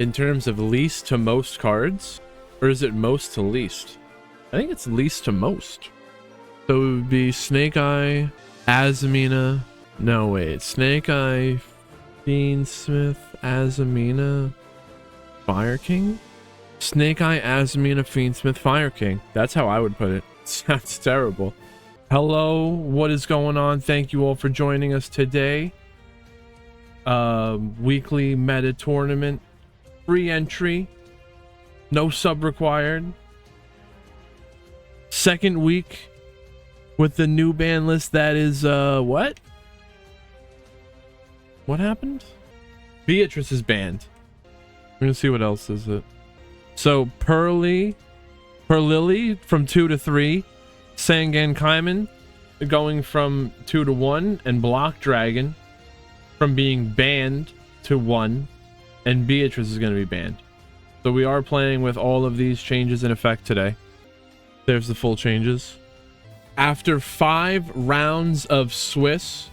in terms of least to most cards, or is it most to least? I think it's least to most. So it would be Snake Eye, Azumina. No, wait. Snake Eye, Fiendsmith, Azumina, Fire King? Snake Eye, Azumina, Fiendsmith, Fire King. That's how I would put it. Sounds terrible. Hello, what is going on? Thank you all for joining us today. Weekly meta tournament. Free entry. No sub required. Second week with the new ban list that is, what? What happened? Beatrice is banned. We're gonna see what else is it. So Perlily from 2 to 3, Sangan Kaiman going from 2 to 1, and Block Dragon from being banned to 1, and Beatrice is going to be banned. So we are playing with all of these changes in effect today. There's the full changes. After 5 rounds of Swiss,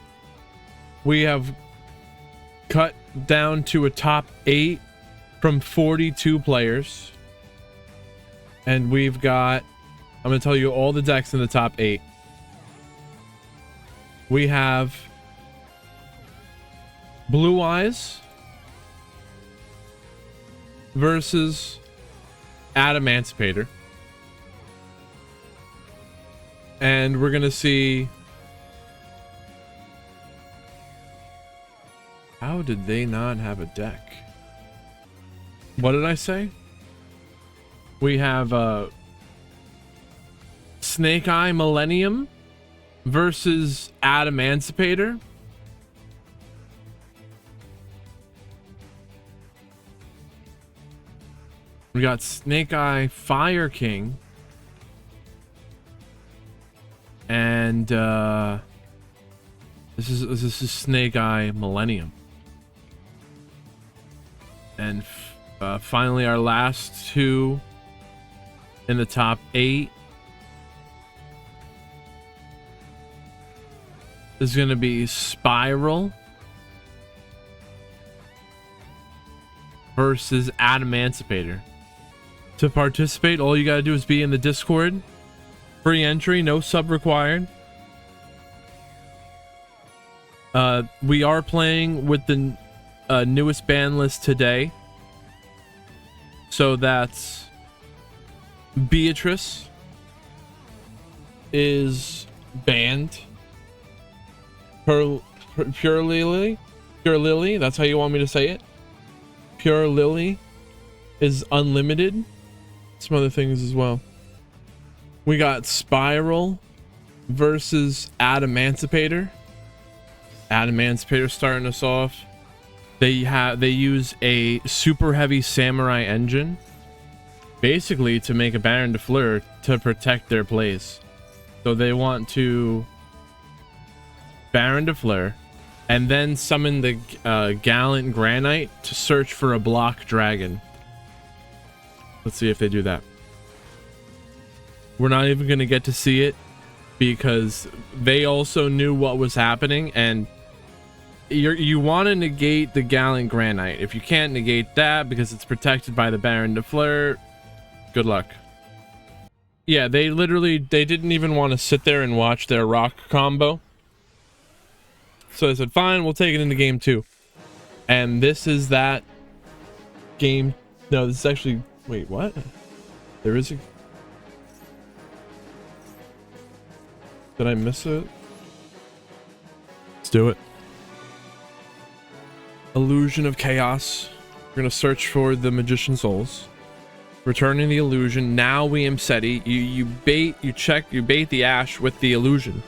we have cut down to a top 8 from 42 players. And we've got, I'm going to tell you all the decks in the top 8. We have Blue Eyes versus Adamantipator. And we're going to see, how did they not have a deck? What did I say? We have Snake Eye Millennium versus Adamantipator. We got Snake Eye Fire King. And this is Snake Eye Millennium. And finally our last two in the top 8 is going to be Spiral versus Adamantipator. To participate, all you got to do is be in the Discord. Free entry, no sub required. We are playing with the newest ban list today. So that's Beatrice is banned. Pure Lily, that's how you want me to say it. Pure Lily is unlimited. Some other things as well. We got Spiral versus Adamantipator. Adamantipator starting us off. They use a super heavy samurai engine, basically to make a Baron de Fleur to protect their plays. So they want to Baron de Fleur and then summon the Gallant Granite to search for a Block Dragon. Let's see if they do that. We're not even going to get to see it because they also knew what was happening, and you want to negate the Gallant Granite. If you can't negate that because it's protected by the Baron de Fleur, good luck. Yeah, they didn't even want to sit there and watch their rock combo. So I said, fine, we'll take it into game 2. And this is that game. No, this is actually, wait, what? There is a, did I miss it? Let's do it. Illusion of Chaos. We're gonna search for the Magician Souls. Returning the illusion. Now we Imseti. You bait the Ash with the illusion.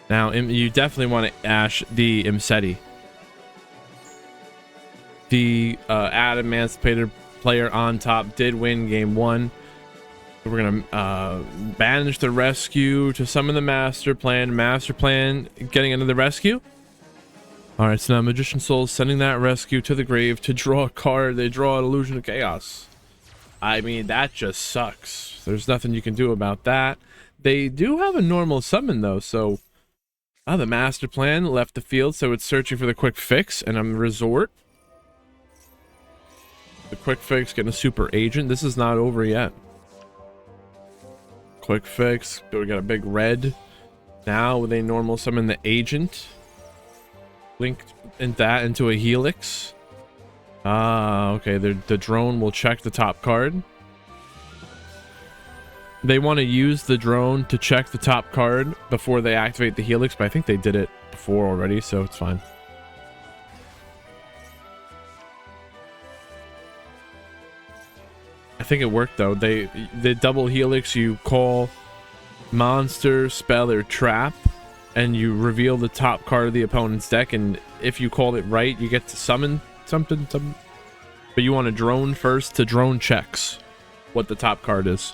Now you definitely want to Ash the Imseti. The Adamantipator player on top did win game 1. We're gonna banish the rescue to summon the master plan. Master plan getting into the rescue. All right, so now Magician Souls sending that rescue to the grave to draw a card. They draw an Illusion of Chaos. I mean, that just sucks. There's nothing you can do about that. They do have a normal summon though, so the master plan left the field, so it's searching for the quick fix and a resort. Quick fix, getting a super agent. This is not over yet. Quick fix. We got a big red. Now they normal summon the agent. Linked in that into a helix. Okay. The drone will check the top card. They want to use the drone to check the top card before they activate the helix, but I think they did it before already, so it's fine. I think it worked though. The double helix, you call monster, spell, or trap, and you reveal the top card of the opponent's deck, and if you call it right, you get to summon something. But you want a drone first to drone checks what the top card is.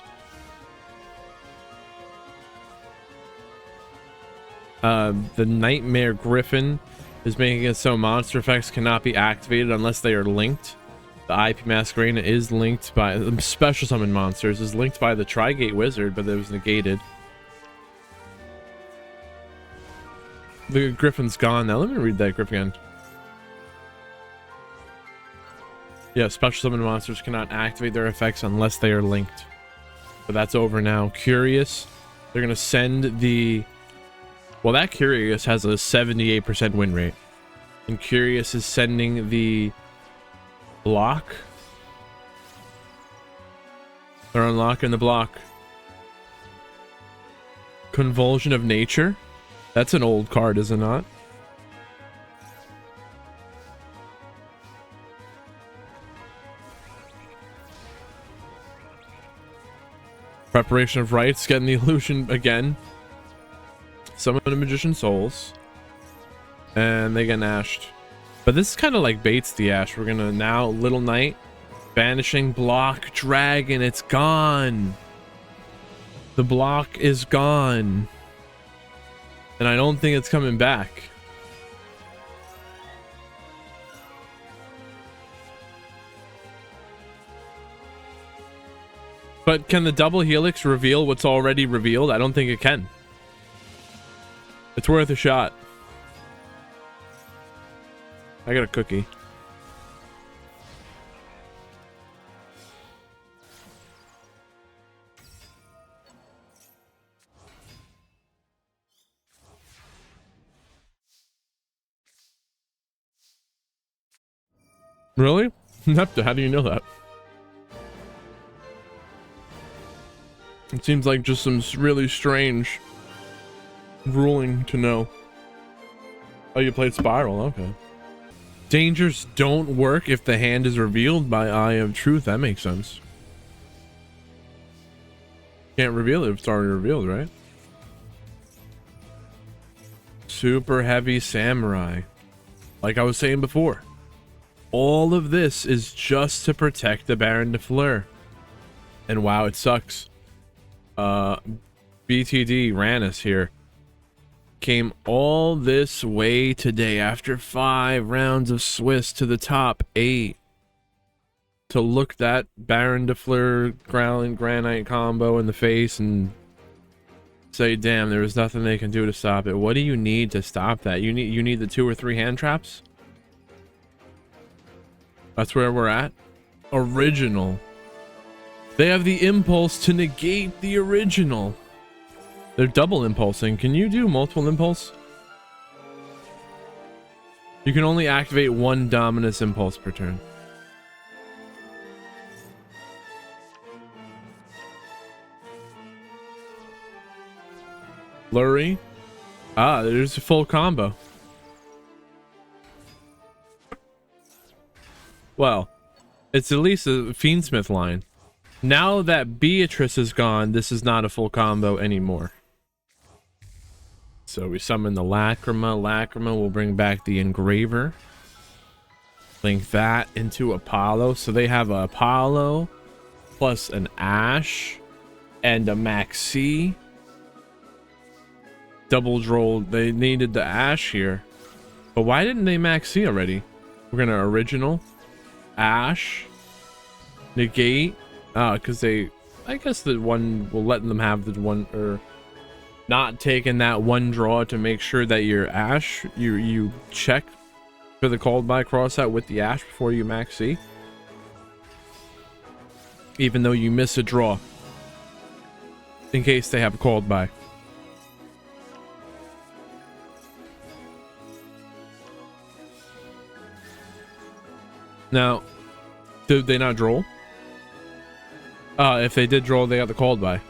The Nightmare Griffin is making it so monster effects cannot be activated unless they are linked. The IP Masquerade is linked by special summon monsters, is linked by the Trigate Wizard, but it was negated. The Griffin's gone now. Let me read that Griffin again. Yeah, special summon monsters cannot activate their effects unless they are linked. But that's over now. Curious, they're gonna send the... Well, that Curious has a 78% win rate. And Curious is sending the block. They're unlocking the block. Convulsion of Nature. That's an old card, is it not? Preparation of Rites, getting the illusion again. Summon the Magician's Souls. And they get ashed. But this is kind of like baits the ash. We're gonna now Little Knight. Vanishing block dragon. It's gone. The block is gone. And I don't think it's coming back. But can the double helix reveal what's already revealed? I don't think it can. It's worth a shot. I got a cookie. Really? Nepta, how do you know that? It seems like just some really strange ruling to know. Oh, you played Spiral, okay. Dangers don't work if the hand is revealed by Eye of Truth. That makes sense. Can't reveal it if it's already revealed, right? Super heavy samurai. Like I was saying before, all of this is just to protect the Baron de Fleur. And wow, it sucks. BTD Rannis here came all this way today after 5 rounds of Swiss to the top 8 to look that Baron de Fleur Growling Granite combo in the face and say, damn, there was nothing they can do to stop it. What do you need to stop that? You need the 2 or 3 hand traps? That's where we're at. Original. They have the impulse to negate the original. They're double impulsing. Can you do multiple impulse? You can only activate 1 Dominus impulse per turn. Flurry. Ah, there's a full combo. Well, it's at least a Fiendsmith line. Now that Beatrice is gone, this is not a full combo anymore. So we summon the Lacrima. Lacrima will bring back the Engraver. Link that into Apollo. So they have a Apollo plus an Ash and a Maxi. Double droll. They needed the Ash here. But why didn't they Maxi already? We're going to original. Ash. Negate. Because I guess the one will let them have the one, or not taking that 1 draw to make sure that your Ash, you check for the called by crossout with the Ash before you Maxi. even though you miss a draw, in case they have called by. Now, did they not draw? If they did draw, they got the called by.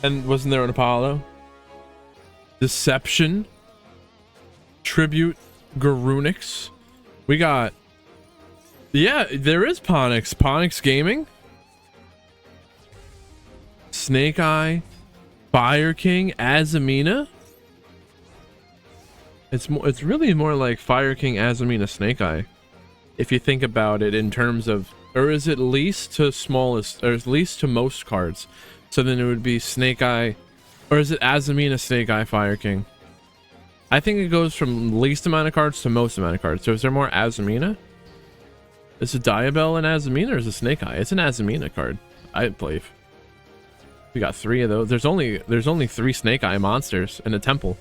And wasn't there an Apollo? Deception. Tribute. Garunix. We got... Yeah, there is Ponix. Ponix Gaming. Snake Eye. Fire King. Azamina. It's really more like Fire King, Azamina, Snake Eye. If you think about it in terms of... Or is it least to smallest, or least to most cards? So then it would be Snake Eye, or is it Azamina, Snake Eye, Fire King? I think it goes from least amount of cards to most amount of cards. So is there more Azamina? Is it Diabell and Azamina, or is it Snake Eye? It's an Azamina card, I believe. We got 3 of those. There's only 3 Snake Eye monsters in a temple.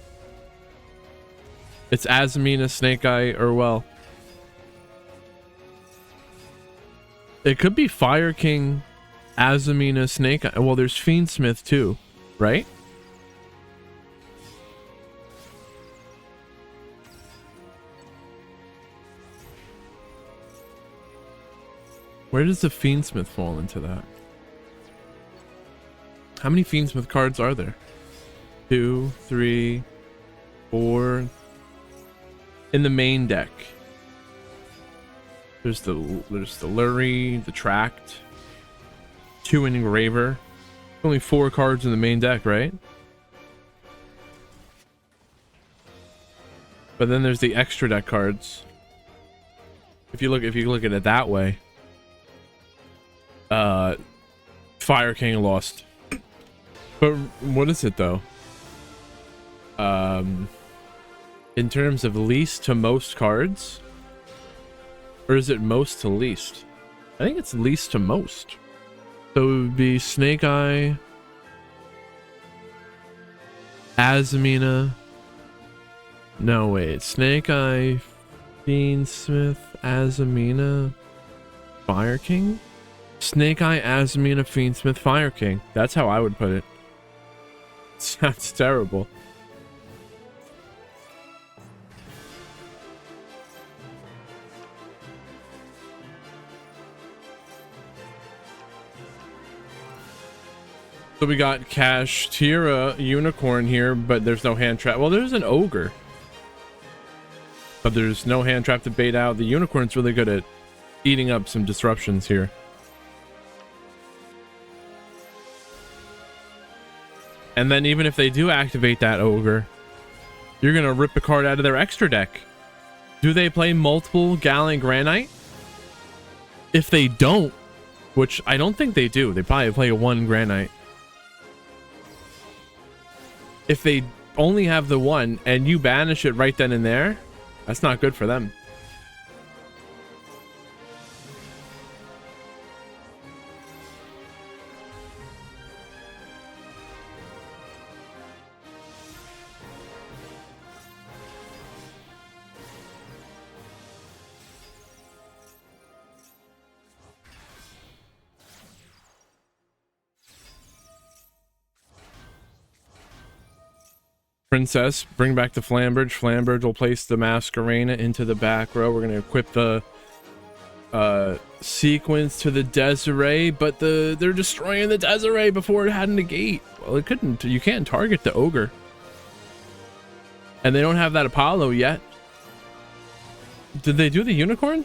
It's Azamina, Snake Eye, or well... It could be Fire King, Azamina, Snake Eye. Well, there's Fiendsmith too, right? Where does the Fiendsmith fall into that? How many Fiendsmith cards are there? 2, 3, 4. In the main deck. There's the Lurie, the Tract, 2 Engraver. Only 4 cards in the main deck, right? But then there's the extra deck cards. If you look at it that way, Fire King lost. But what is it though? In terms of least to most cards. Or is it most to least? I think it's least to most. So it would be Snake Eye, Azamina. No, wait. Snake Eye, Fiendsmith, Azamina, Fire King? Snake Eye, Azamina, Fiendsmith, Fire King. That's how I would put it. Sounds terrible. So we got Kashtira Unicorn here, but there's no hand trap. Well, there's an Ogre. But there's no hand trap to bait out. The Unicorn's really good at eating up some disruptions here. And then even if they do activate that Ogre, you're going to rip a card out of their extra deck. Do they play multiple Gallant Granite? If they don't, which I don't think they do, they probably play 1 Granite. If they only have the 1 and you banish it right then and there, that's not good for them. Princess, bring back the Flambridge. Flambridge will place the Masquerena into the back row. We're going to equip the sequence to the Desiree, but they're destroying the Desiree before it had a negate. Well, it couldn't. You can't target the Ogre. And they don't have that Apollo yet. Did they do the Unicorn?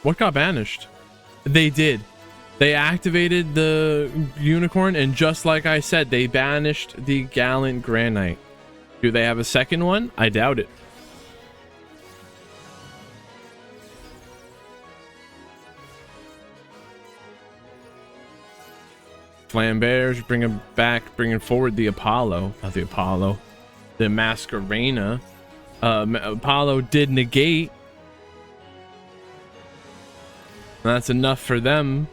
What got banished? They did. They activated the Unicorn, and just like I said, they banished the Gallant Granite. Do they have a second one? I doubt it. Flambears, bringing forward the Apollo. Not the Apollo. The Masquerena. Apollo did negate. That's enough for them.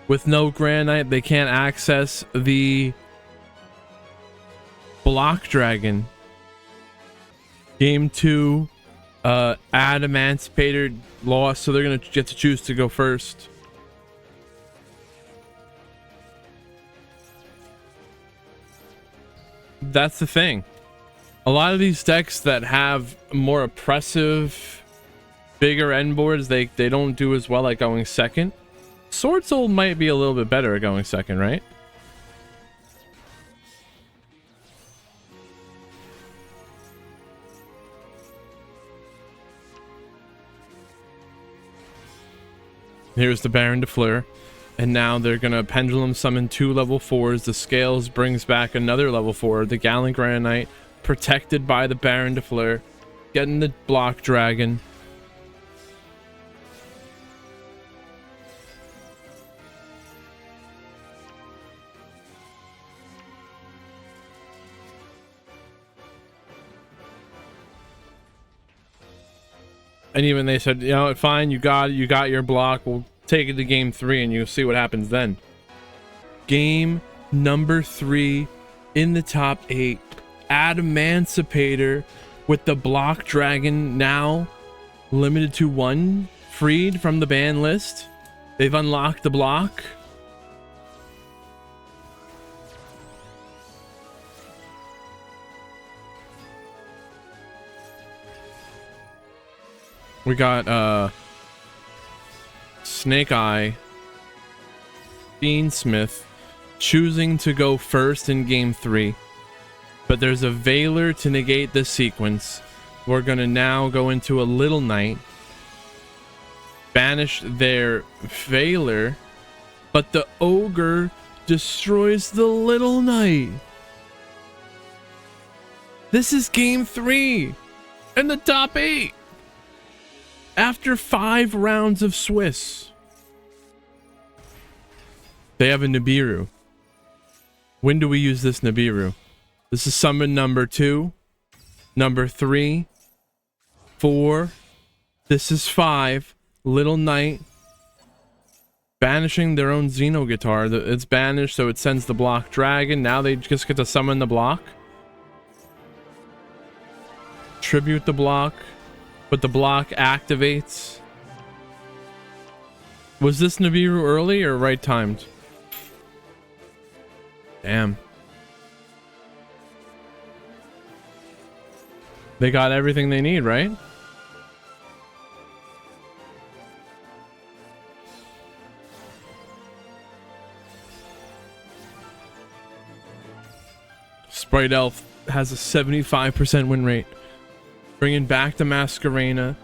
With no Granite, they can't access the Block Dragon. Game 2, Adamancipator lost, so they're gonna get to choose to go first. That's the thing. A lot of these decks that have more oppressive, bigger end boards, they don't do as well at going second. Sword Soul might be a little bit better at going second, right? Here's the Baron de Fleur. And now they're going to Pendulum summon 2 level 4s. The Scales brings back another level 4. The Gallant Granite, protected by the Baron de Fleur. Getting the Block Dragon. And even they said, you know, fine, you got your block. We'll take it to game 3 and you'll see what happens then. Game number 3 in the top 8. Adamancipator with the Block Dragon now limited to 1, freed from the ban list. They've unlocked the block. We got Snake Eye, Fiendsmith choosing to go first in game 3, but there's a Veiler to negate this sequence. We're gonna now go into a Little Knight, banish their Veiler, but the Ogre destroys the Little Knight. This is game 3 in the top 8. After 5 rounds of Swiss, they have a Nibiru. When do we use this Nibiru? This is summon number 2, number 3, 4. This is 5. Little Knight banishing their own Xeno Guitar. It's banished, so it sends the Block Dragon. Now they just get to summon the block. Tribute the block. But the block activates. Was this Nibiru early or right timed? Damn. They got everything they need, right? Sprite Elf has a 75% win rate. Bringing back the Masquerena.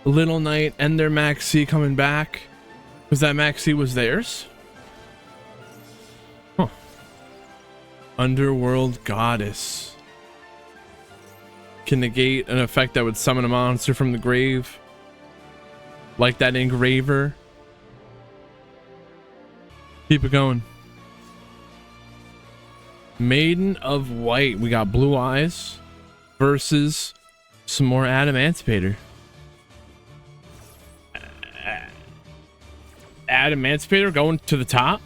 Little Knight and their Maxi coming back. Because that Maxi was theirs? Huh. Underworld Goddess. Can negate an effect that would summon a monster from the grave. Like that Engraver. Keep it going. Maiden of White. We got Blue Eyes versus some more Adamancipator. Adamancipator going to the top.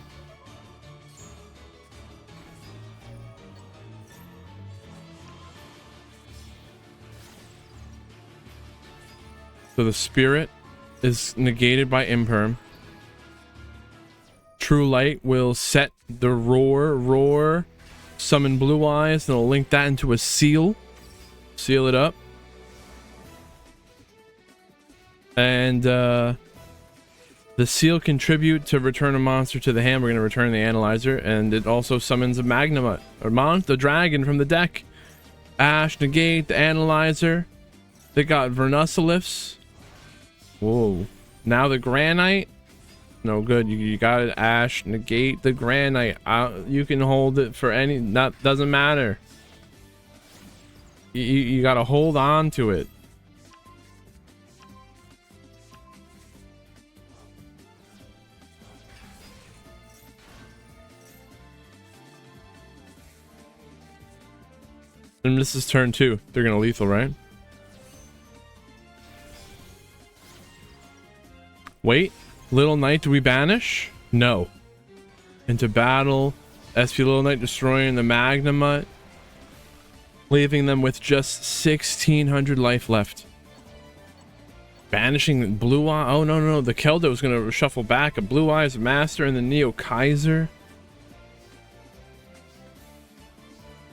So the Spirit is negated by Imperm. True Light will set the Roar, summon Blue Eyes, and it'll link that into a Seal. Seal it up. And the Seal contribute to return a monster to the hand. We're going to return the Analyzer, and it also summons a Magnamut, or the dragon from the deck. Ash, negate the Analyzer. They got Vernusilifs. Whoa. Now the Granite. No good. You got it. Ash, negate the Granite. You can hold it for any. That doesn't matter. You got to hold on to it. And this is turn 2. They're gonna lethal, right? Wait, Little Knight, do we banish? No. Into battle. SP Little Knight destroying the Magnamut, leaving them with just 1600 life left. Banishing Blue Eye. Oh no, the Keldo is gonna shuffle back. A Blue Eyes Master and the Neo Kaiser.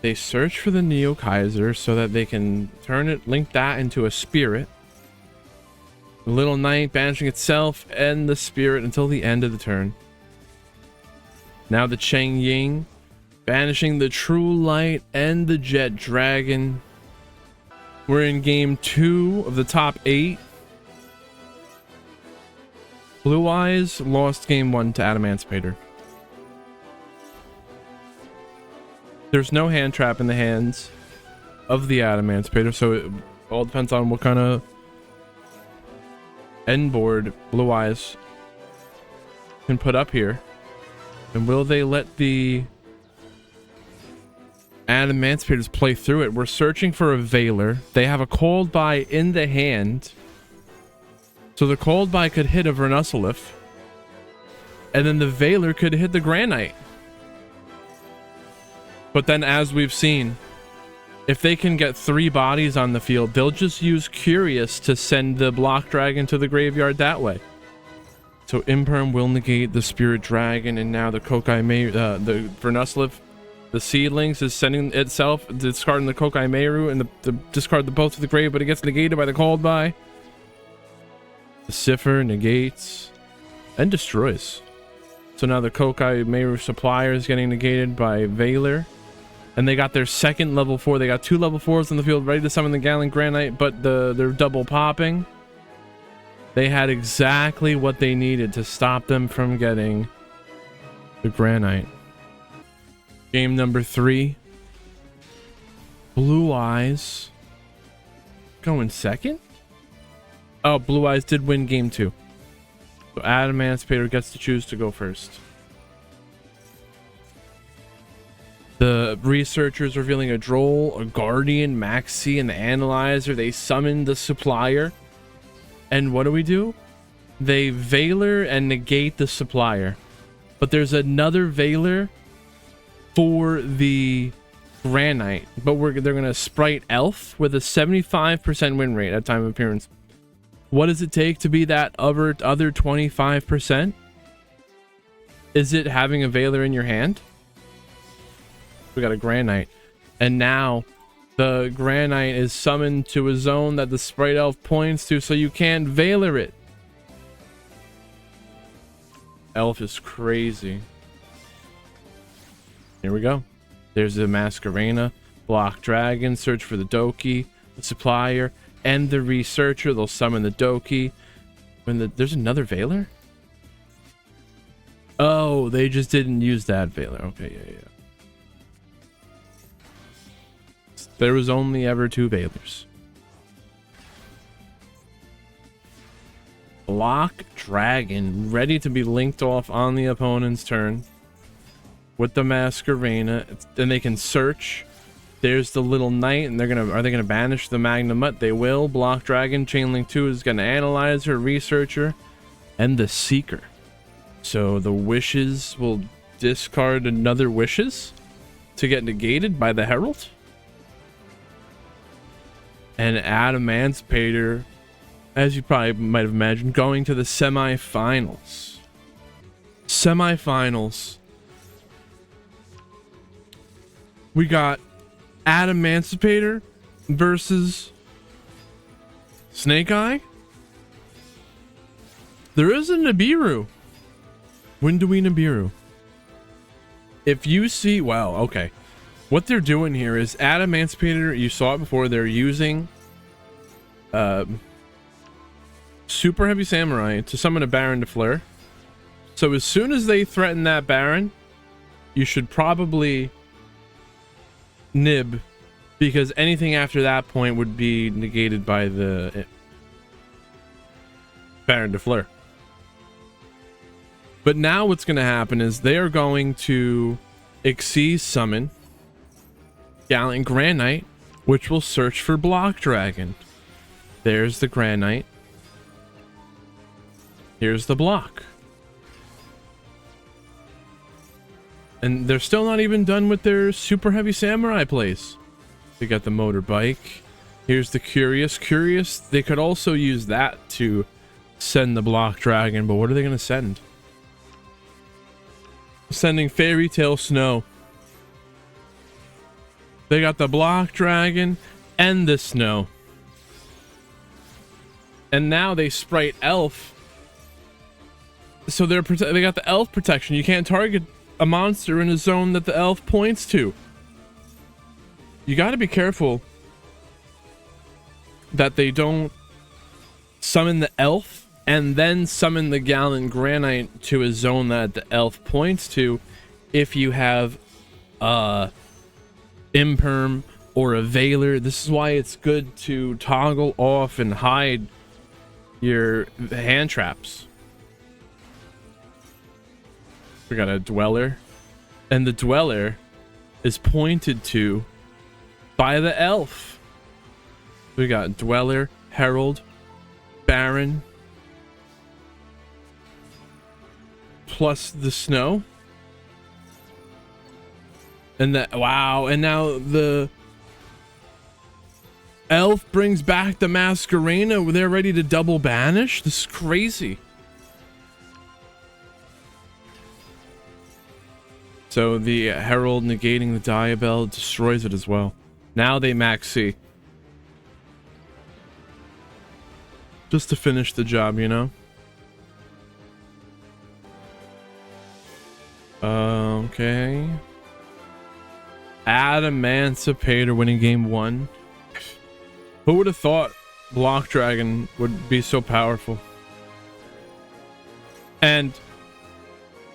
They search for the Neo Kaiser so that they can link that into a spirit. The little knight banishing itself and the spirit until the end of the turn. Now the Cheng Ying banishing the True Light and the Jet Dragon. We're in game 2 of the top 8. Blue Eyes lost game 1 to Adamancipator. There's no hand trap in the hands of the Adamancipator, so it all depends on what kind of end board Blue Eyes can put up here. And will they let the Adamancipators play through it? We're searching for a Veiler. They have a Cold Buy in the hand. So the Cold Buy could hit a Vernusselif. And then the Veiler could hit the Granite. But then, as we've seen, if they can get 3 bodies on the field, they'll just use Curious to send the Block Dragon to the graveyard that way. So Imperm will negate the Spirit Dragon, and now the the Vernusselif, the Seedlings, is sending itself, discarding the Kokai Meru, and the discard the both to the grave, but it gets negated by the Cold Buy. The Cipher negates and destroys. So now the Kokai Meru Supplier is getting negated by Veiler. And they got their second level 4. They got 2 level 4s on the field ready to summon the Gallant Granite, but they're double popping. They had exactly what they needed to stop them from getting the Granite. Game number 3. Blue Eyes going second? Oh, Blue Eyes did win game 2. So Adamancipator gets to choose to go first. The researchers revealing a Droll, a Guardian, Maxi, and the Analyzer. They summon the Supplier. And what do? They Veiler and negate the Supplier. But there's another Veiler for the Granite. But they're going to Sprite Elf with a 75% win rate at time of appearance. What does it take to be that other 25%? Is it having a Veiler in your hand? We got a Granite, and now the Granite is summoned to a zone that the Sprite Elf points to, so you can't Veiler it. Elf is crazy. Here we go. There's the Masquerena, Block Dragon, search for the Doki, the Supplier, and the Researcher. They'll summon the Doki. There's another Veiler? Oh, they just didn't use that Veiler. Okay, yeah. There was only ever 2 Veilers. Block Dragon, ready to be linked off on the opponent's turn with the Masquerena. Then they can search. There's the little knight, and are they gonna banish the Magna Mutt? They will. Block Dragon, Chainlink 2 is gonna analyze her, Researcher, and the Seeker. So the Wishes will discard another Wishes to get negated by the Herald. And Adamancipator, as you probably might have imagined, going to the semifinals. We got Adamancipator versus Snake Eye. There is a Nibiru. When do we Nibiru? If you see, wow, okay. What they're doing here is Adamancipator, you saw it before, they're using Super Heavy Samurai to summon a Baron de Fleur. So as soon as they threaten that Baron, you should probably nib, because anything after that point would be negated by the Baron de Fleur. But now what's going to happen is they are going to Xyz summon Gallant Granite, which will search for Block Dragon. There's the Granite. Here's the block. And they're still not even done with their Super Heavy Samurai plays. They got the Motorbike. Here's the Curious. They could also use that to send the Block Dragon, but what are they going to send? Sending Fairy Tale Snow. They got the block dragon and the snow. And now they sprite elf. So they got the elf protection. You can't target a monster in a zone that the elf points to. You got to be careful that they don't summon the elf and then summon the Gallant Granite to a zone that the elf points to if you have imperm or a Veiler. This is why it's good to toggle off and hide your hand traps. We got a Dweller, and the Dweller is pointed to by the elf. We got Dweller, Herald, Baron, plus the snow. And that, wow, and now the elf brings back the Masquerena. They're ready to double banish. This is crazy. So the Herald negating the Diabell destroys it as well. Now they max C. Just to finish the job, you know? Okay. Emancipator winning game 1. Who would have thought Block Dragon would be so powerful? And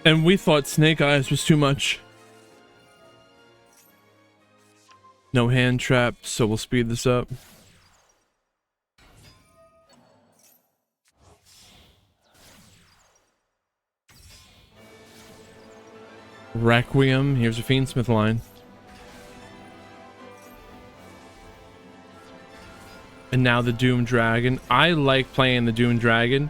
we thought Snake Eyes was too much. No hand trap, so we'll speed this up. Requiem, here's a Fiendsmith line. And now the Doom Dragon. I like playing the Doom Dragon,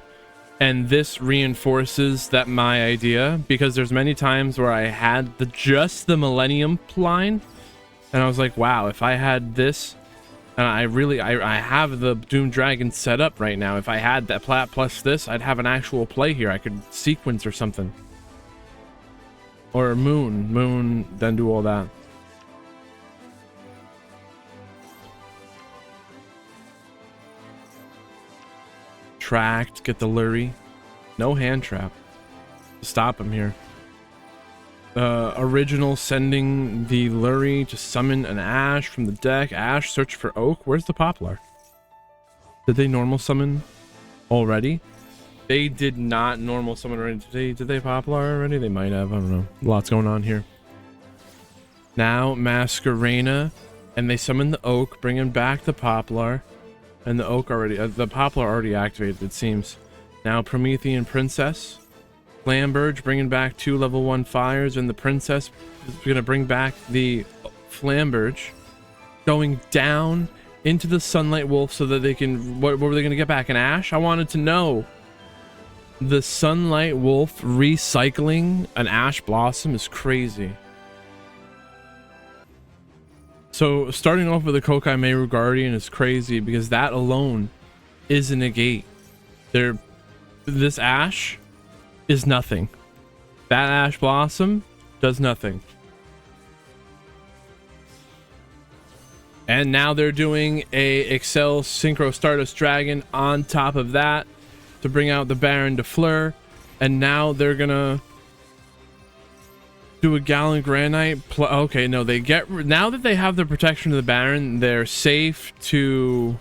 and this reinforces that my idea, because there's many times where I had just the Millennium line, and I was like, wow, if I had this, and I have the Doom Dragon set up right now. If I had that plat plus this, I'd have an actual play here. I could sequence or something. Or Moon, then do all that. Tracked, get the Lurie. No hand trap. Stop him here. Original sending the Lurie to summon an Ash from the deck. Ash, search for Oak. Where's the Poplar? Did they normal summon already? They did not normal summon already. Did they Poplar already? They might have. I don't know. Lots going on here. Now Masquerena, and they summon the Oak, bringing back the Poplar, and the Oak already. The Poplar already activated, it seems. Now Promethean Princess, Flamberge, bringing back 2 level 1 fires, and the Princess is gonna bring back the Flamberge, going down into the Sunlight Wolf so that they can. What were they gonna get back? An Ash? I wanted to know. The Sunlight Wolf recycling an Ash Blossom is crazy. So starting off with a Kokai Meru Guardian is crazy because that alone is a negate. This Ash is nothing. That Ash Blossom does nothing. And now they're doing a Excel Synchro Stardust Dragon on top of that to bring out the Baron de Fleur, and now they're gonna do a Gallant Granite. Okay, no, they get, now that they have the protection of the Baron, they're safe to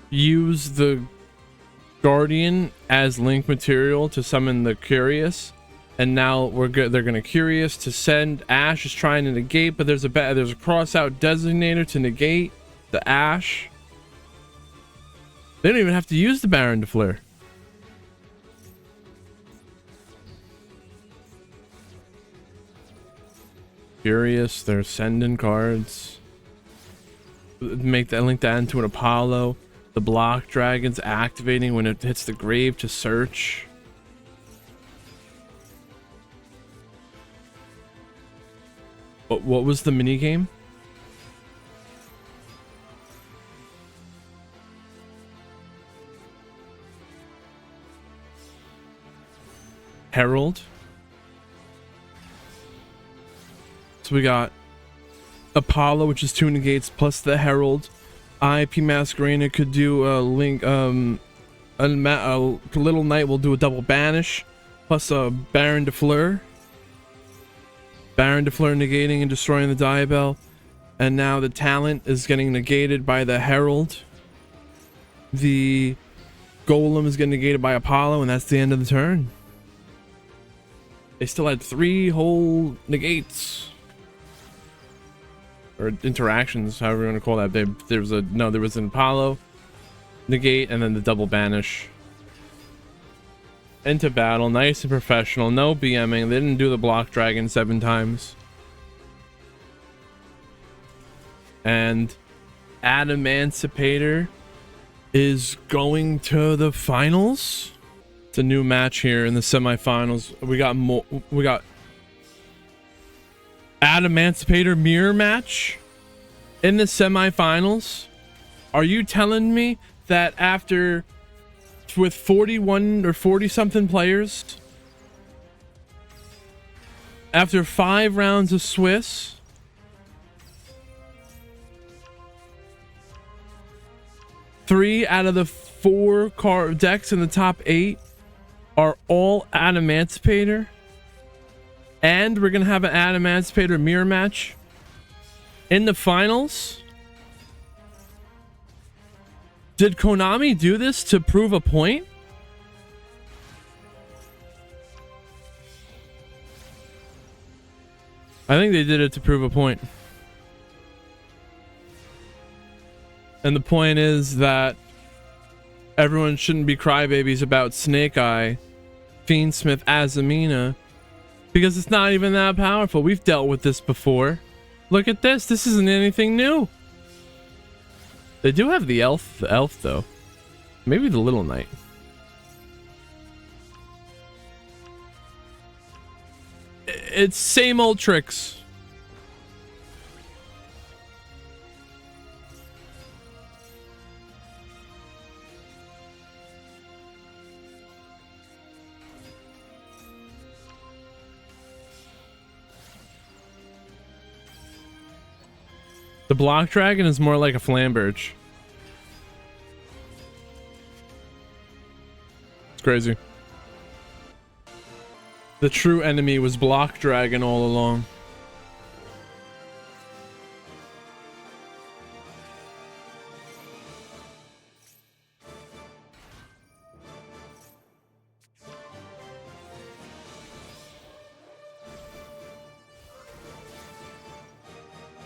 use the Guardian as link material to summon the Curious. And now they're gonna Curious to send. Ash is trying to negate, but there's a cross out designator to negate the Ash. They don't even have to use the Baron de Fleur. Curious, they're sending cards. Make that, link that into an Apollo. The Block Dragon's activating when it hits the grave to search. What was the mini game? Herald. So we got Apollo, which is 2 negates plus the Herald. IP Masquerena could do a link. A Little Knight will do a double banish plus a Baron de Fleur. Baron de Fleur negating and destroying the Diabell. And now the talent is getting negated by the Herald. The Golem is getting negated by Apollo, and that's the end of the turn. They still had 3 whole negates. Or interactions, however you want to call that. There was an Apollo negate and then the double banish. Into battle, nice and professional, no BMing. They didn't do the block dragon 7 times. And Adamancipator is going to the finals. It's a new match here in the semifinals. We got Adamancipator mirror match in the semifinals. Are you telling me that after with 41 or 40 something players, after 5 rounds of Swiss, three out of the 4 card decks in the top 8 are all Adamancipator, and we're gonna have an Adamancipator mirror match in the finals? Did Konami do this to prove a point? I think they did it to prove a point. And the point is that everyone shouldn't be crybabies about Snake Eye, Fiendsmith, Azamina, because it's not even that powerful. We've dealt with this before. Look at this. This isn't anything new. They do have the elf though. Maybe the Little Knight. It's same old tricks. The block dragon is more like a Flamberge. It's crazy. The true enemy was block dragon all along.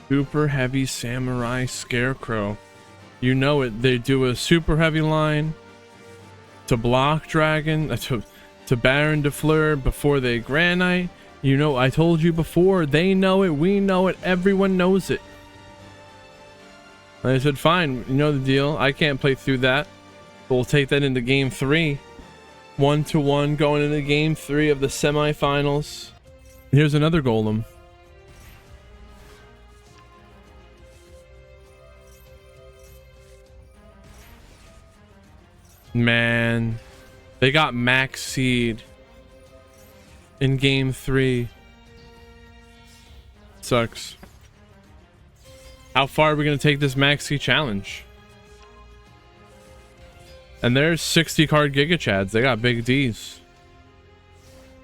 Super heavy samurai scarecrow. You know it. They do a super heavy line to block dragon, to Baron de Fleur before they granite. You know, I told you before, they know it, we know it, everyone knows it. And I said, fine, you know the deal. I can't play through that. But we'll take that into game 3. 1-1 going into game 3 of the semifinals. Here's another golem. Man, they got max seed in game 3. Sucks. How far are we going to take this max seed challenge? And there's 60 card Giga Chads. They got big D's.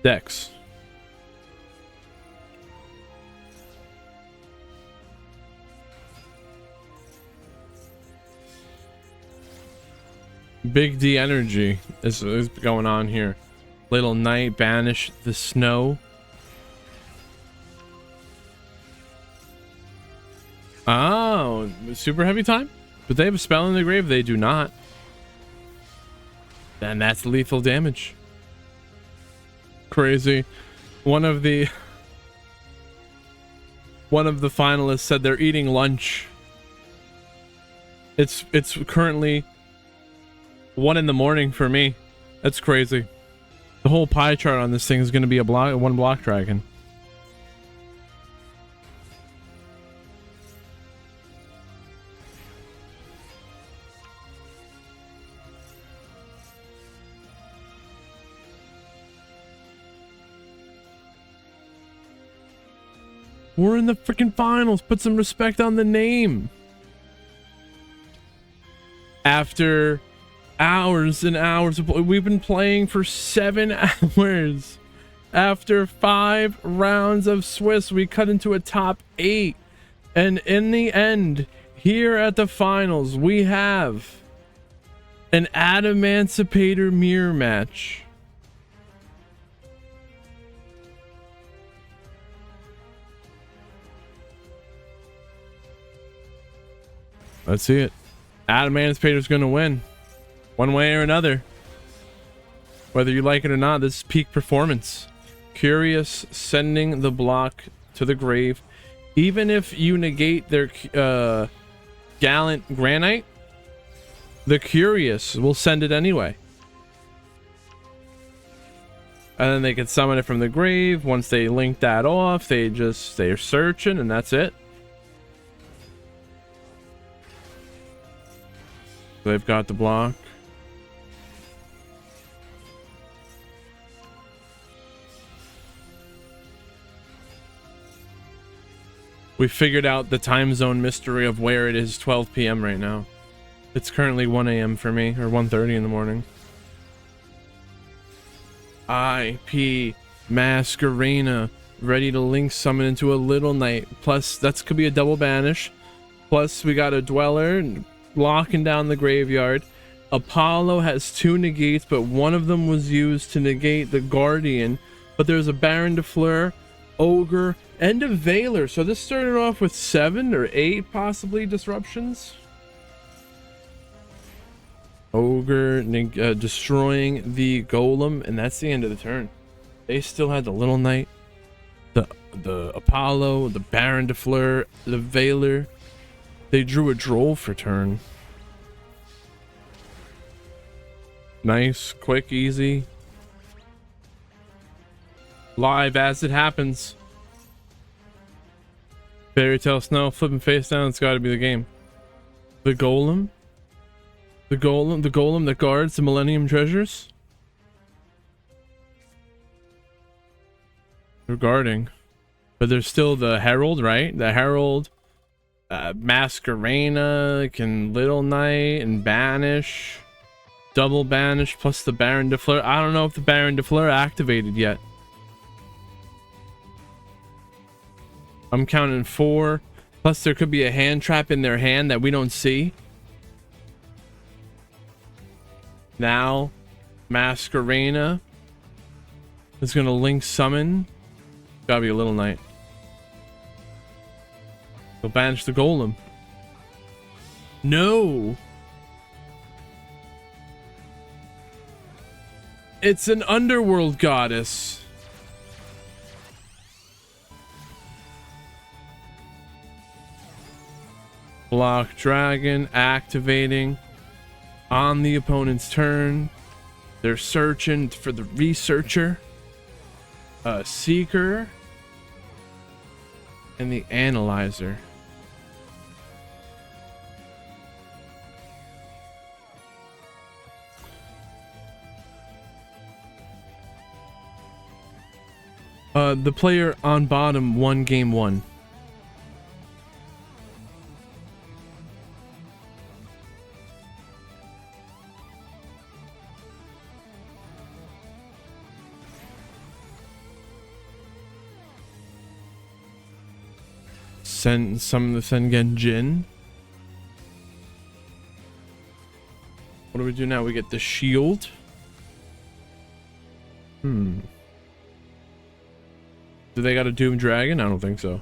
Decks. Big D energy is going on here. Little Knight, banish the snow. Oh, super heavy time? But they have a spell in the grave? They do not. And that's lethal damage. Crazy. One of the finalists said they're eating lunch. It's currently 1 in the morning for me. That's crazy. The whole pie chart on this thing is going to be one block dragon. We're in the freaking finals. Put some respect on the name. After hours and hours of we've been playing for 7 hours. After 5 rounds of Swiss, we cut into a top 8. And in the end, here at the finals, we have an Adamancipator mirror match. Let's see it. Adamancipator's going to win one way or another. Whether you like it or not, this is peak performance. Curious sending the block to the grave. Even if you negate their Gallant Granite, the Curious will send it anyway. And then they can summon it from the grave. Once they link that off, they're searching, and that's it. They've got the block. We figured out the time zone mystery of where it is 12 p.m. right now. It's currently 1 a.m. for me, or 1:30 in the morning. IP Masquerena, ready to link summon into a Little Knight. Plus, that could be a double banish. Plus, we got a Dweller locking down the graveyard. Apollo has 2 negates, but one of them was used to negate the Guardian. But there's a Baron de Fleur, Ogre, and a Veiler. So this started off with 7 or 8 possibly disruptions. Ogre destroying the Golem, and that's the end of the turn. They still had the Little Knight, the Apollo, the Baron de Fleur, the Veiler. They drew a Droll for turn. Nice, quick, easy. Live as it happens. Fairy Tale Snow flipping face down. It's got to be the game. The Golem. The Golem that guards the Millennium Treasures. They're guarding. But there's still the Herald, right? The Herald, Masquerena, can Little Knight and banish. Double banish plus the Baron de Fleur. I don't know if the Baron de Fleur activated yet. I'm counting 4. Plus there could be a hand trap in their hand that we don't see. Now, Masquerena is going to link summon. Gotta be a Little Knight. They'll banish the Golem. No! It's an Underworld Goddess. Block Dragon activating on the opponent's turn. They're searching for the Researcher, Seeker, and the Analyzer. The player on bottom won game 1. Send some of the Sengen Jin. What do we do now? We get the shield. Do they got a Doom Dragon? I don't think so.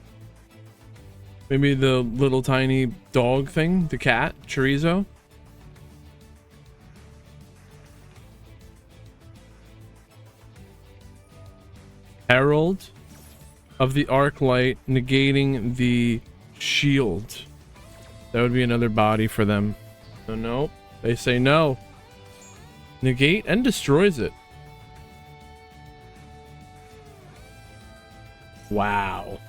Maybe the little tiny dog thing, the cat, Chorizo. Herald of the Arclight negating the shield. That would be another body for them. So no, they say no. Negate and destroys it. Wow.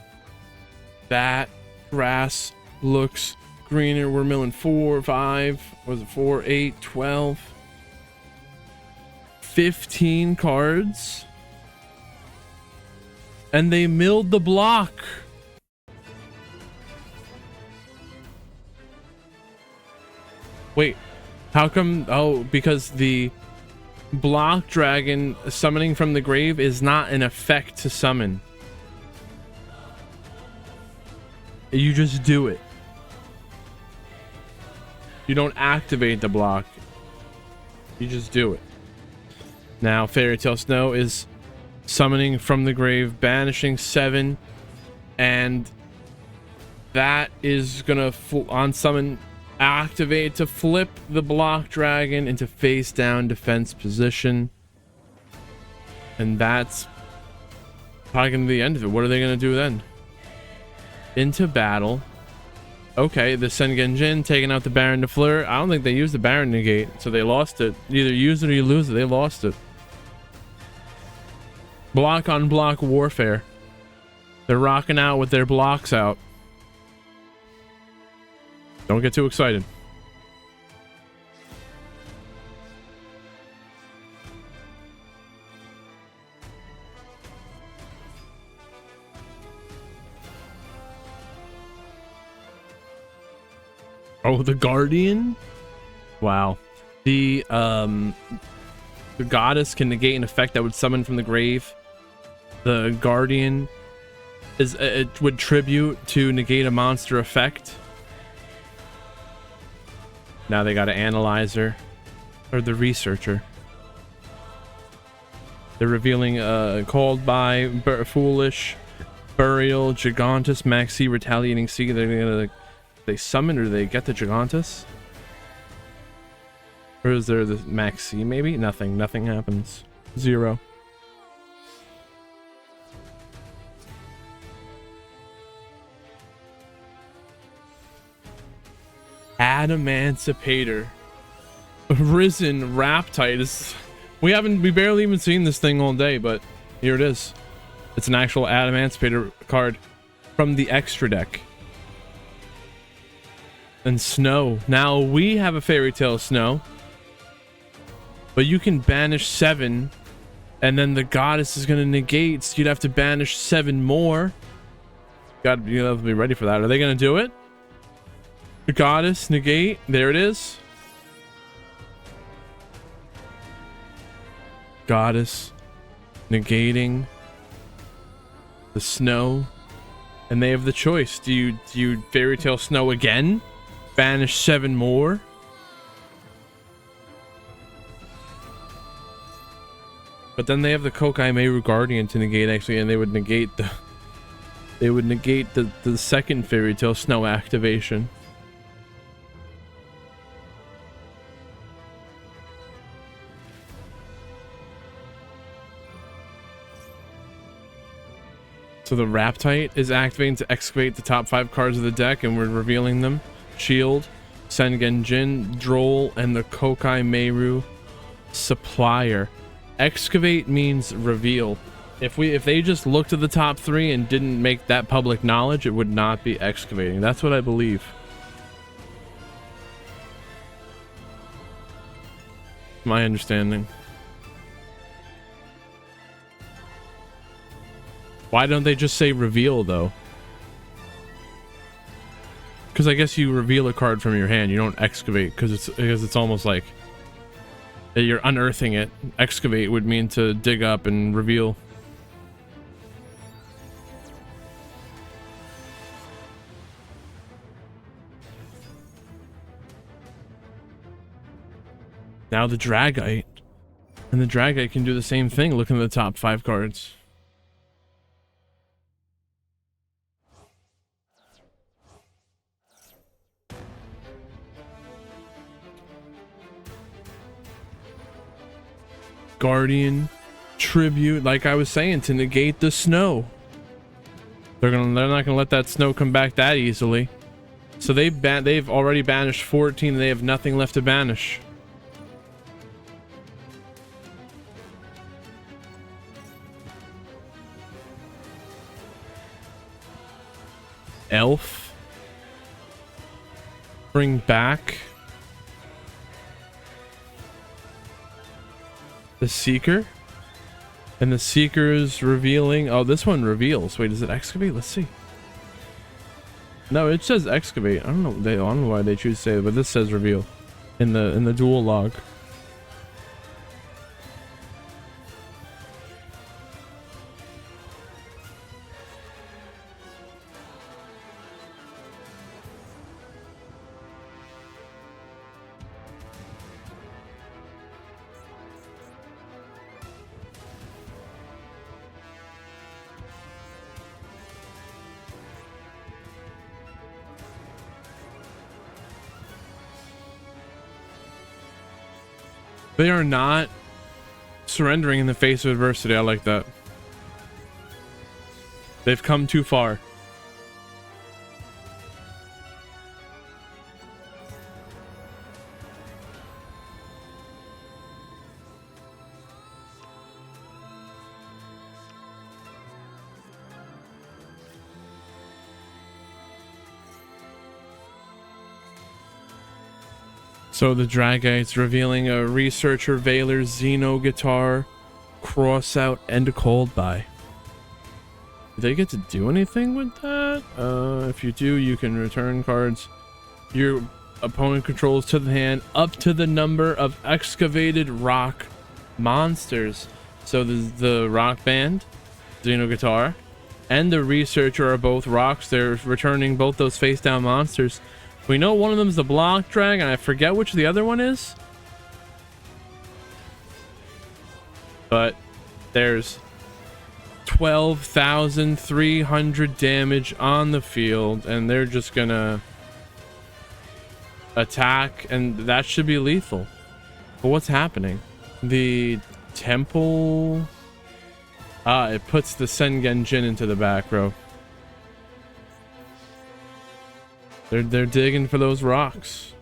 That grass looks greener. We're milling 4, 5, was it 4, 8, 12, 15 cards. And they milled the block. Wait, how come? Oh, because the block dragon summoning from the grave is not an effect to summon. You just do it. You don't activate the block. You just do it. Now, Fairy Tale Snow is summoning from the grave, banishing 7, and that is gonna on summon activate to flip the block dragon into face down defense position, and that's probably gonna be the end of it. What are they gonna do then? Into battle. Okay, the Sengenjin taking out the Baron de Fleur. I don't think they used the Baron negate, so they lost it. Either use it or you lose it. They lost it. Block on block warfare. They're rocking out with their blocks out. Don't get too excited. Oh, the Guardian? Wow. The goddess can negate an effect that would summon from the grave. The Guardian is it would tribute to negate a monster effect. Now they got an analyzer, or the researcher. They're revealing called by foolish burial Gigantus Maxi retaliating sea. They're gonna they summon or they get the Gigantus, or is there the Maxi? Maybe nothing happens. 0. Adamancipator. Risen Raptite is we barely even seen this thing all day, but here it is. It's an actual Adamancipator card from the extra deck. And Snow. Now we have a Fairy Tale Snow, but you can banish 7, and then the goddess is gonna negate, so you'd have to banish 7 more. You have to be ready for that. Are they gonna do it? The goddess negate. There it is. Goddess negating the Snow, and they have the choice. Do you Fairy Tale Snow again? Banish 7 more? But then they have the Kokai Meru Guardian to negate, actually, and they would negate the second Fairy Tale Snow activation. So the Raptite is activating to excavate the top 5 cards of the deck, and we're revealing them. Shield, Sengenjin, Droll, and the Kokai Meru Supplier. Excavate means reveal. If they just looked at the top 3 and didn't make that public knowledge, it would not be excavating. That's what I believe. My understanding. Why don't they just say reveal though? Because I guess you reveal a card from your hand. You don't excavate because it's almost like you're unearthing it. Excavate would mean to dig up and reveal. Now the Dragite. And the Dragite can do the same thing. Look at the top 5 cards. Guardian, tribute, like I was saying, to negate the Snow. They're not gonna let that Snow come back that easily. So they've already banished 14, and they have nothing left to banish. Elf. Bring back the Seeker, and the Seeker's revealing. Oh, this one reveals. Wait, does it excavate? Let's see. No, it says excavate. I don't know why they choose to say it, but this says reveal. in the duel log. They are not surrendering in the face of adversity. I like that. They've come too far. So the Dragites revealing a researcher Veiler's Xeno guitar, cross out and a cold buy. Do they get to do anything with that? If you do, you can return cards your opponent controls to the hand up to the number of excavated rock monsters. So the rock band, Xeno guitar, and the researcher are both rocks. They're returning both those face down monsters. We know one of them is the block drag, and I forget which the other one is. But there's 12,300 damage on the field, and they're just gonna attack, and that should be lethal. But what's happening? The temple... it puts the Sengen Jin into the back row. They're digging for those rocks.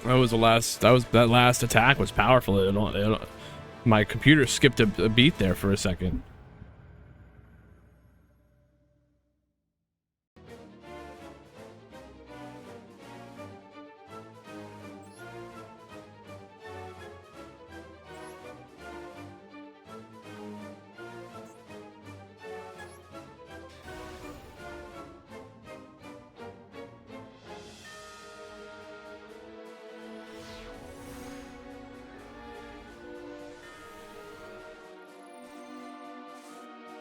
That last attack was powerful. My computer skipped a beat there for a second.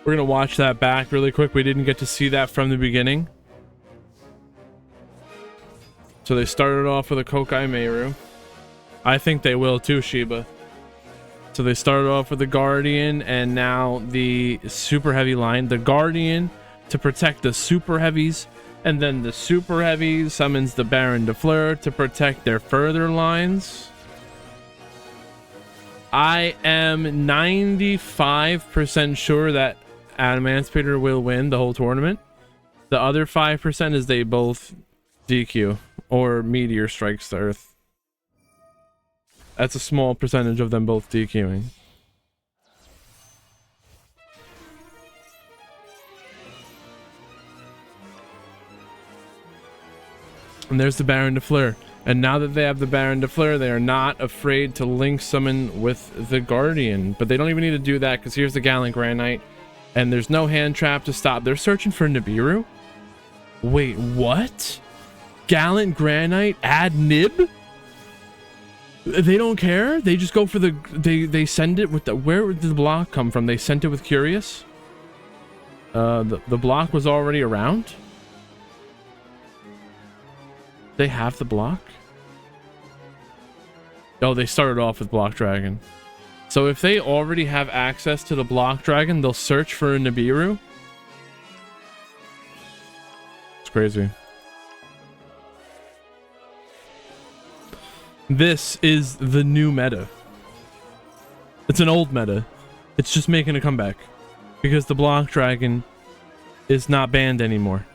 We're gonna watch that back really quick. We didn't get to see that from the beginning. So they started off with a Kokai Meiru. I think they will too, Shiba. So they started off with the Guardian, and now the Super Heavy line. The Guardian to protect the Super Heavies, and then the Super Heavies summons the Baron de Fleur to protect their further lines. I am 95% sure that Adamantipator will win the whole tournament. The other 5% is they both DQ or Meteor strikes the Earth. That's a small percentage of them both DQing. And there's the Baron de Fleur. And now that they have the Baron de Fleur, they are not afraid to link summon with the Guardian. But they don't even need to do that, because here's the Gallant Grand Knight. And there's no hand trap to stop. They're searching for Nibiru. Wait, what? Gallant Grand Knight add Nib? They don't care? They just go for the... They send it with the... Where did the block come from? They sent it with Curious? The block was already around? They have the block? Oh, they started off with Block Dragon. So if they already have access to the Block Dragon, they'll search for a Nibiru? It's crazy. This is the new meta. It's an old meta. It's just making a comeback. Because the Block Dragon is not banned anymore.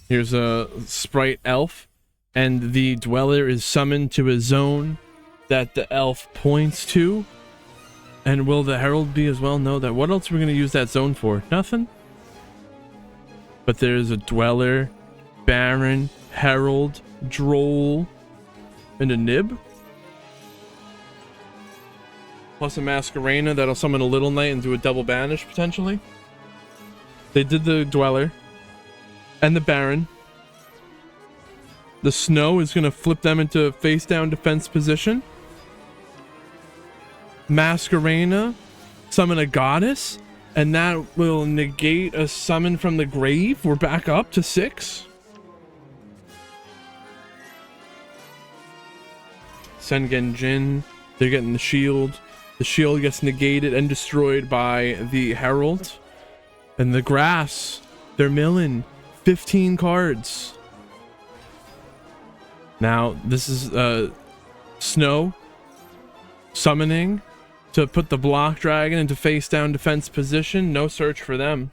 Here's a sprite elf, and the dweller is summoned to a zone that the elf points to. And will the herald be as well? No, that what else are we going to use that zone for? Nothing. But there's a dweller, baron, herald, Droll, and a Nib. Plus a Masquerena that'll summon a Little Knight and do a double banish potentially. They did the Dweller and the Baron. The Snow is going to flip them into face down defense position. Masquerena, summon a Goddess, and that will negate a summon from the grave. We're back up to 6. Sengen Jin, they're getting the shield. The shield gets negated and destroyed by the Herald. And the grass, they're milling 15 cards. Now, this is Snow summoning to put the Block Dragon into face down defense position. No search for them.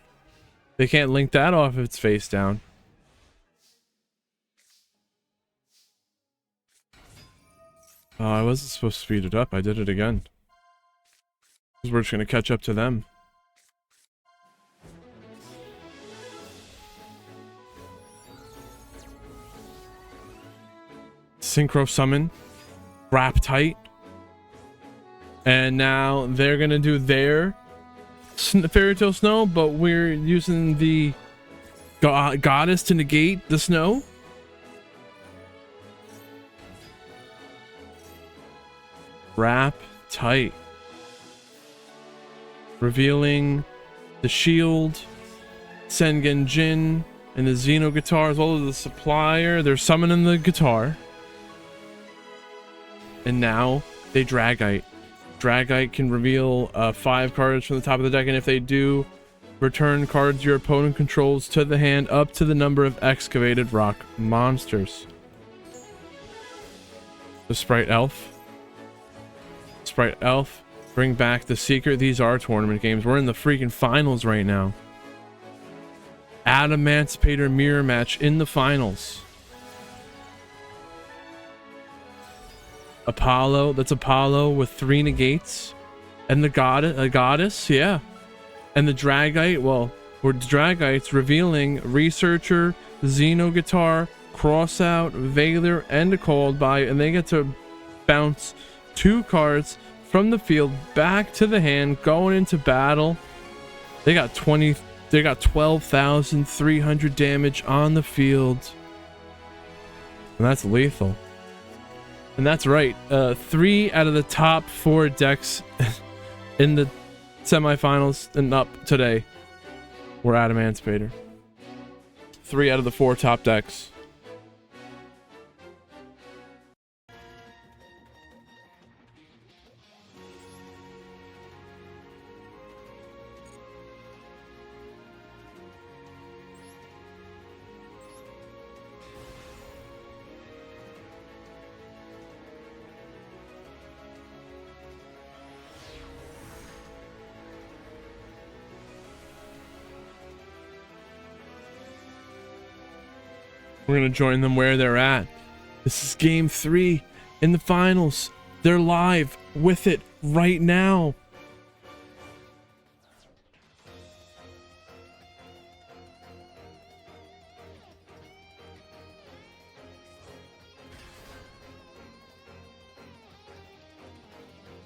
They can't link that off if it's face down. Oh, I wasn't supposed to speed it up. I did it again. Because we're just going to catch up to them. Synchro summon. Wrap tight. And now they're going to do their Fairy Tale Snow, but we're using the Goddess to negate the Snow. Wrap tight. Revealing the shield, Sengen Jin, and the Xeno guitar, as well as the supplier. They're summoning the guitar. And now they Dragite. Dragite can reveal 5 cards from the top of the deck, and if they do, return cards your opponent controls to the hand up to the number of excavated rock monsters. The Sprite Elf. Sprite Elf, bring back the Seeker. These are tournament games. We're in the freaking finals right now. Adamantipator mirror match in the finals. Apollo, that's Apollo with 3 negates. And the goddess, yeah. And the Dragite, well, we're Dragites revealing Researcher, Xeno Guitar, Crossout, Veiler, and a Called By, and they get to bounce 2 cards from the field back to the hand going into battle. They got 12,300 damage on the field. And that's lethal. And that's right. 3 out of the top 4 decks in the semifinals and up today were Adamantipator. 3 out of the 4 top decks. We're going to join them where they're at. This is game 3 in the finals. They're live with it right now.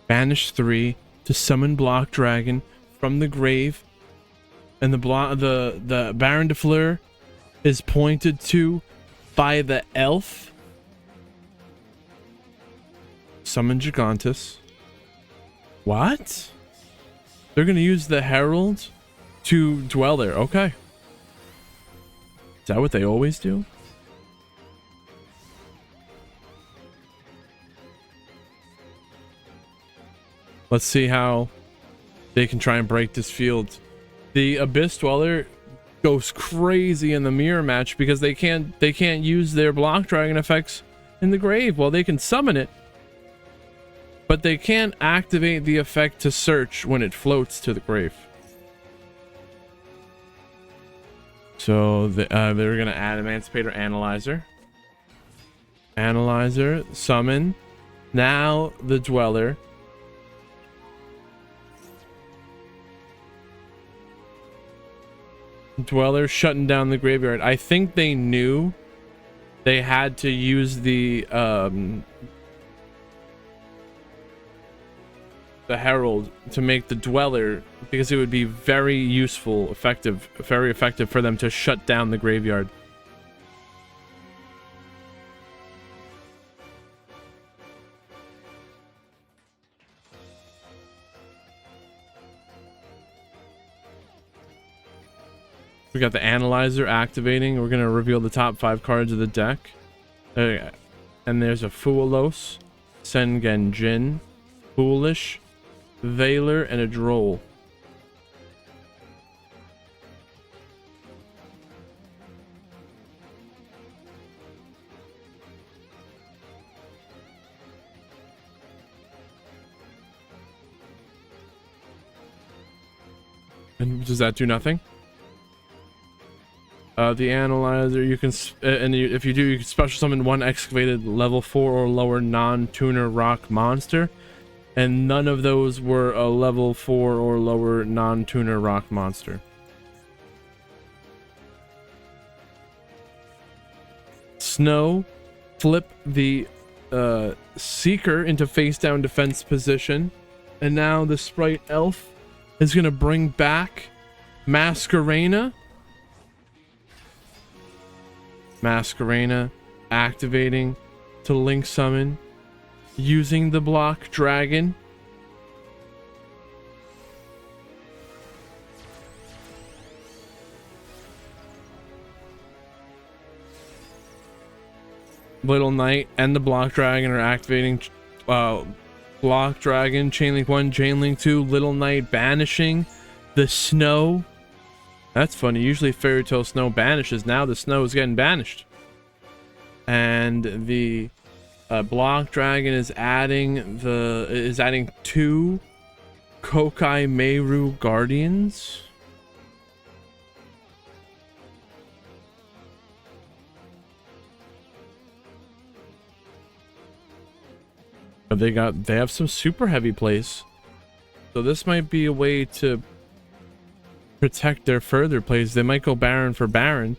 Banish 3 to summon Block Dragon from the grave. And the Baron de Fleur is pointed to by the elf. Summon Gigantus. What? They're gonna use the Herald to dwell there. Okay. Is that what they always do? Let's see how they can try and break this field. The Abyss Dweller goes crazy in the mirror match because they can't use their Block Dragon effects in the grave. Well, they can summon it, but they can't activate the effect to search when it floats to the grave. So they're gonna add Emancipator Analyzer, summon. Now the Dweller. Dweller shutting down the graveyard. I think they knew they had to use the herald to make the dweller, because it would be very useful, effective, very effective for them to shut down the graveyard. We got the analyzer activating. We're gonna reveal the top 5 cards of the deck. And there's a Fuelos, Sengen Jin, Foolish, Veiler, and a Droll. And does that do nothing? The analyzer, you can if you do, you can special summon 1 excavated level 4 or lower non-tuner rock monster, and none of those were a level 4 or lower non-tuner rock monster. Snow, flip the Seeker into face down defense position, and now the Sprite Elf is gonna bring back Masquerena. Masquerena activating to link summon using the block dragon. Little Knight and the block dragon are activating. Block dragon, chainlink 1, chainlink 2, Little Knight banishing the snow. That's funny. Usually Fairy Tale Snow banishes. Now the snow is getting banished. And the block dragon is adding 2 Kokai Meru Guardians. But they have some super heavy plays. So this might be a way to protect their further plays. They might go Baron for Baron,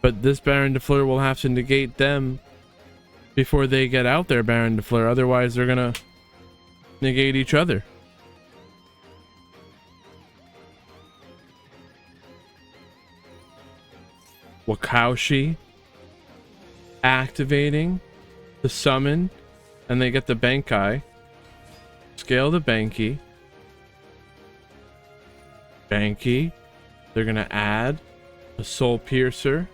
but this Baron de Fleur will have to negate them before they get out their Baron de Fleur. Otherwise, they're gonna negate each other. Wakaushi activating the summon, and they get the Bankai. Scale the Banki. Banki. They're gonna add a Soul Piercer.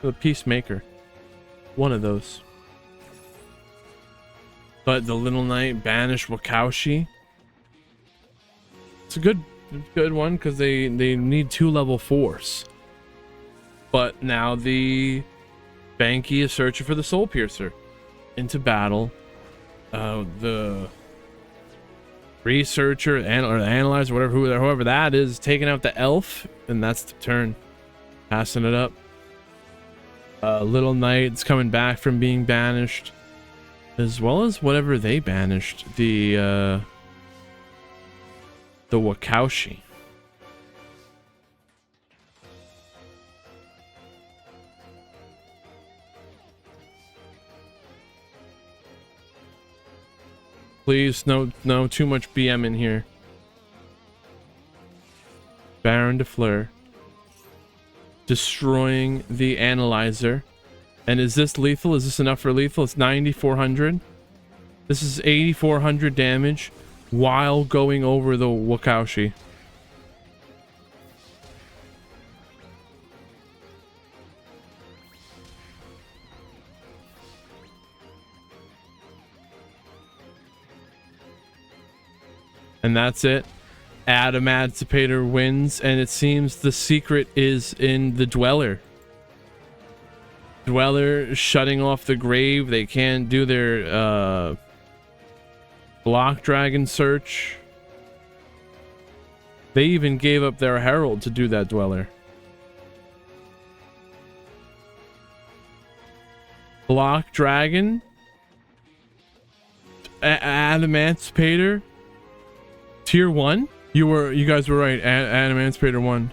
The Peacemaker. One of those. But the Little Knight banish Wakaushi. It's a good one because they need 2 level 4s. But now the Banki is searching for the Soul Piercer. Into battle. The Researcher or the Analyzer, whoever that is, taking out the Elf, and that's the turn. Passing it up. Little Knight's coming back from being banished, as well as whatever they banished. The Wakaushi. Please, no too much BM in here. Baron de Fleur. Destroying the Analyzer. And is this lethal? Is this enough for lethal? It's 9,400. This is 8,400 damage while going over the Wakaushi. And that's it. Emancipator wins, and it seems the secret is in the Dweller. Dweller shutting off the grave. They can't do their block dragon search. They even gave up their herald to do that Dweller. Block dragon. Emancipator. Tier 1? You guys were right. Emancipator 1.